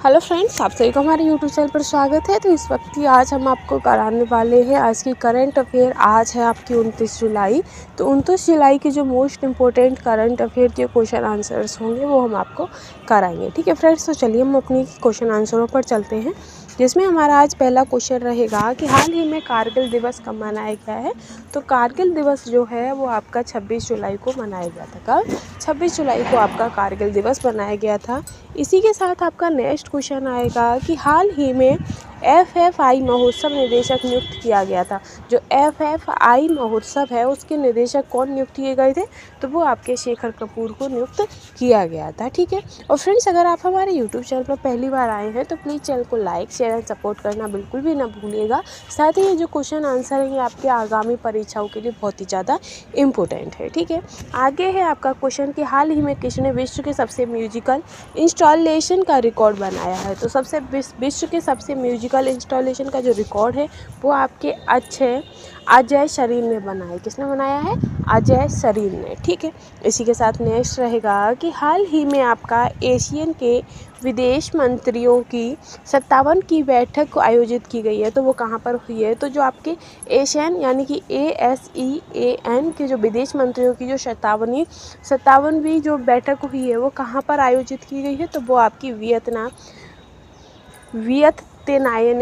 Hello friends, आप सभी को हमारे यूट्यूब चैनल पर स्वागत है। तो इस वक्त की आज हम आपको कराने वाले हैं आज की करंट अफेयर। आज है आपकी 29 जुलाई। तो 29 जुलाई की जो मोस्ट इम्पोर्टेंट करंट अफेयर के क्वेश्चन आंसर्स होंगे वो हम आपको कराएंगे। ठीक है फ्रेंड्स, तो चलिए हम अपनी क्वेश्चन आंसरों पर चलते हैं, जिसमें हमारा आज पहला क्वेश्चन रहेगा कि हाल ही में कारगिल दिवस कब मनाया गया है। तो कारगिल दिवस जो है वो आपका 26 जुलाई को मनाया गया था। कल 26 जुलाई को आपका कारगिल दिवस मनाया गया था। इसी के साथ आपका नेक्स्ट क्वेश्चन आएगा कि हाल ही में FFI महोत्सव निदेशक नियुक्त किया गया था। जो FFI महोत्सव है उसके निदेशक कौन नियुक्त किए गए थे, तो वो आपके शेखर कपूर को नियुक्त किया गया था। ठीक है, और फ्रेंड्स अगर आप हमारे यूट्यूब चैनल पर पहली बार आए हैं तो प्लीज़ चैनल को लाइक शेयर एंड सपोर्ट करना बिल्कुल भी ना भूलिएगा। साथ ही ये जो क्वेश्चन आंसर है ये आपके आगामी परीक्षाओं के लिए बहुत ही ज़्यादा इम्पोर्टेंट है। ठीक है, आगे है आपका क्वेश्चन कि हाल ही में किसने विश्व के सबसे म्यूजिकल इंस्टॉलेशन का रिकॉर्ड बनाया है। तो सबसे विश्व के सबसे म्यूजिकल इंस्टॉलेशन का जो रिकॉर्ड है वो आपके अजय शरीन ने बनाया। किसने बनाया है? अजय शरीन ने। ठीक है, इसी के साथ नेक्स्ट रहेगा कि हाल ही में आपका एशियन के विदेश मंत्रियों की 57 की बैठक को आयोजित की गई है। तो वो कहाँ पर हुई है? तो जो आपके एशियन यानी कि ASEAN के जो विदेश मंत्रियों की जो 57वीं जो बैठक हुई है वो कहाँ पर आयोजित की गई है? तो वो आपकी वियतनाम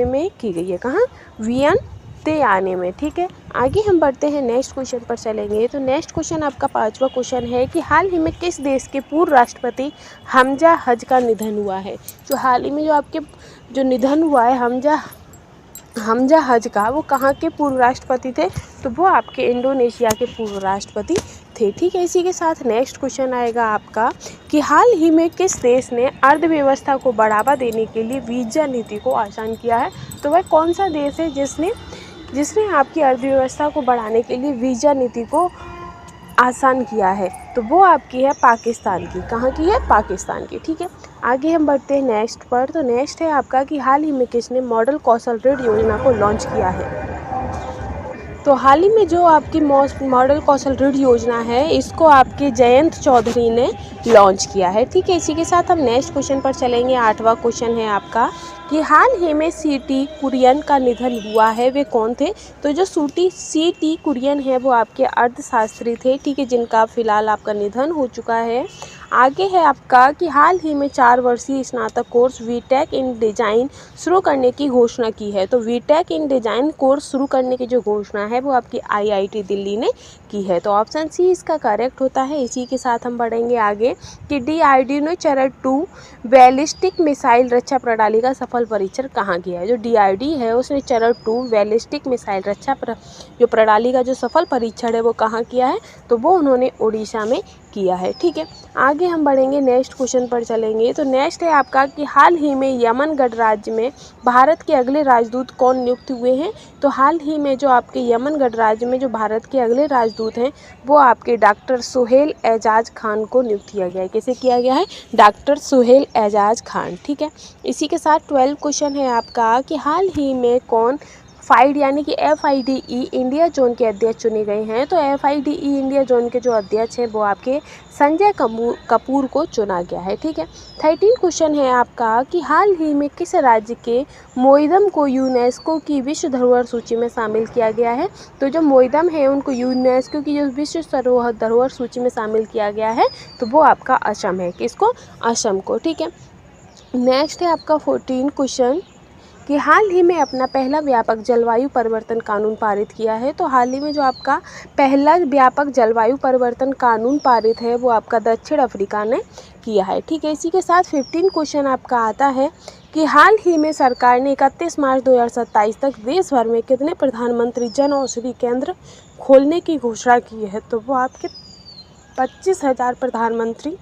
में की गई है। कहाँ? वियतनाम में। ठीक है, आगे हम बढ़ते हैं, नेक्स्ट क्वेश्चन पर चलेंगे। तो नेक्स्ट क्वेश्चन आपका पांचवा क्वेश्चन है कि हाल ही में किस देश के पूर्व राष्ट्रपति हमजा हज का निधन हुआ है। जो हाल ही में जो आपके जो निधन हुआ है हमजा हज का, वो कहाँ के पूर्व राष्ट्रपति थे? तो वो आपके इंडोनेशिया के पूर्व राष्ट्रपति थे। ठीक है, इसी के साथ नेक्स्ट क्वेश्चन आएगा आपका कि हाल ही में किस देश ने अर्थव्यवस्था को बढ़ावा देने के लिए वीजा नीति को आसान किया है। तो वह कौन सा देश है जिसने आपकी अर्थव्यवस्था को बढ़ाने के लिए वीजा नीति को आसान किया है? तो वो आपकी है पाकिस्तान की। कहाँ की है? पाकिस्तान की। ठीक है, आगे हम बढ़ते हैं नेक्स्ट पर। तो नेक्स्ट है आपका कि हाल ही में किसने मॉडल कौशल ऋण योजना को लॉन्च किया है। तो हाल ही में जो आपकी मॉडल कौशल ऋण योजना है इसको आपके जयंत चौधरी ने लॉन्च किया है। ठीक है, इसी के साथ हम नेक्स्ट क्वेश्चन पर चलेंगे। आठवां क्वेश्चन है आपका कि हाल ही में C.T. कुरियन का निधन हुआ है। वे कौन थे? तो जो C.T. कुरियन है वो आपके अर्थशास्त्री थे। ठीक है, जिनका फिलहाल आपका निधन हो चुका है। आगे है आपका कि हाल ही में 4 वर्षीय स्नातक कोर्स VTech इन डिज़ाइन शुरू करने की घोषणा की है। तो VTech इन डिज़ाइन कोर्स शुरू करने की जो घोषणा है वो आपकी IIT दिल्ली ने की है। तो ऑप्शन सी इसका करेक्ट होता है। इसी के साथ हम बढ़ेंगे आगे कि DRDO ने चरण 2 बैलिस्टिक मिसाइल रक्षा प्रणाली का सफल परीक्षण कहाँ किया है। जो DRD है उसने चरण 2 बैलिस्टिक मिसाइल रक्षा जो प्रणाली का जो सफल परीक्षण है वो कहाँ किया है? तो वो उन्होंने उड़ीसा में किया है। ठीक है, आगे हम बढ़ेंगे, नेक्स्ट क्वेश्चन पर चलेंगे। तो नेक्स्ट है आपका कि हाल ही में यमन गणराज्य में भारत के अगले राजदूत कौन नियुक्त हुए हैं। तो हाल ही में जो आपके यमन गणराज्य में जो भारत के अगले राजदूत हैं वो आपके डॉक्टर सुहेल एजाज खान को नियुक्त किया गया है। कैसे किया गया है? डॉक्टर सुहेल एजाज खान। ठीक है, इसी के साथ 12 क्वेश्चन है आपका कि हाल ही में कौन FIDE यानी कि FIDE इंडिया जोन के अध्यक्ष चुने गए हैं। तो FIDE इंडिया जोन के जो अध्यक्ष हैं वो आपके संजय कपूर को चुना गया है। ठीक है, 13 क्वेश्चन है आपका कि हाल ही में किस राज्य के मोइदम को यूनेस्को की विश्व धरोहर सूची में शामिल किया गया है। तो जो मोइदम है उनको यूनेस्को की जो विश्व धरोहर सूची में शामिल किया गया है तो वो आपका असम है। किसको? असम को। ठीक है, नेक्स्ट है आपका 14 क्वेश्चन कि हाल ही में अपना पहला व्यापक जलवायु परिवर्तन कानून पारित किया है। तो हाल ही में जो आपका पहला व्यापक जलवायु परिवर्तन कानून पारित है वो आपका दक्षिण अफ्रीका ने किया है। ठीक है, इसी के साथ 15 क्वेश्चन आपका आता है कि हाल ही में सरकार ने 31 मार्च 2027 तक देश भर में कितने प्रधानमंत्री जन औषधि केंद्र खोलने की घोषणा की है। तो वो आपके 25,000 प्रधानमंत्री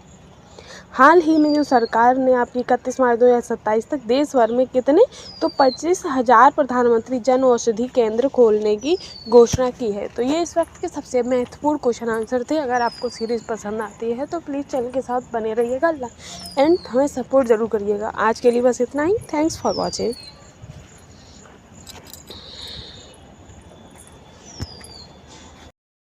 हाल ही में जो सरकार ने आपकी 31 मार्च 2027 तक देश भर में कितने, तो 25,000 प्रधानमंत्री जन औषधि केंद्र खोलने की घोषणा की है। तो ये इस वक्त के सबसे महत्वपूर्ण क्वेश्चन आंसर थे। अगर आपको सीरीज़ पसंद आती है तो प्लीज़ चैनल के साथ बने रहिएगा एंड हमें सपोर्ट ज़रूर करिएगा। आज के लिए बस इतना ही। Thanks for watching.